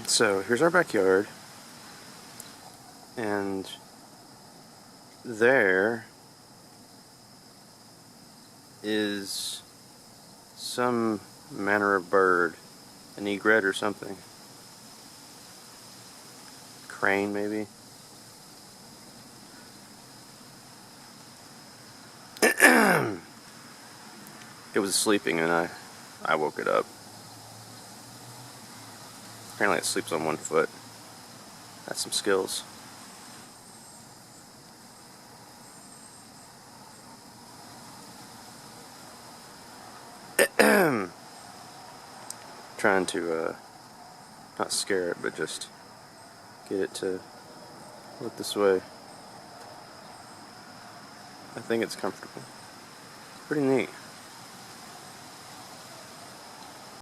So here's our backyard, and there is some manner of bird, an egret or something. Crane, maybe. It was sleeping and I woke it up. Apparently it sleeps on one foot. That's some skills. Trying to not scare it, but just get it to look this way. I think it's comfortable. Pretty neat.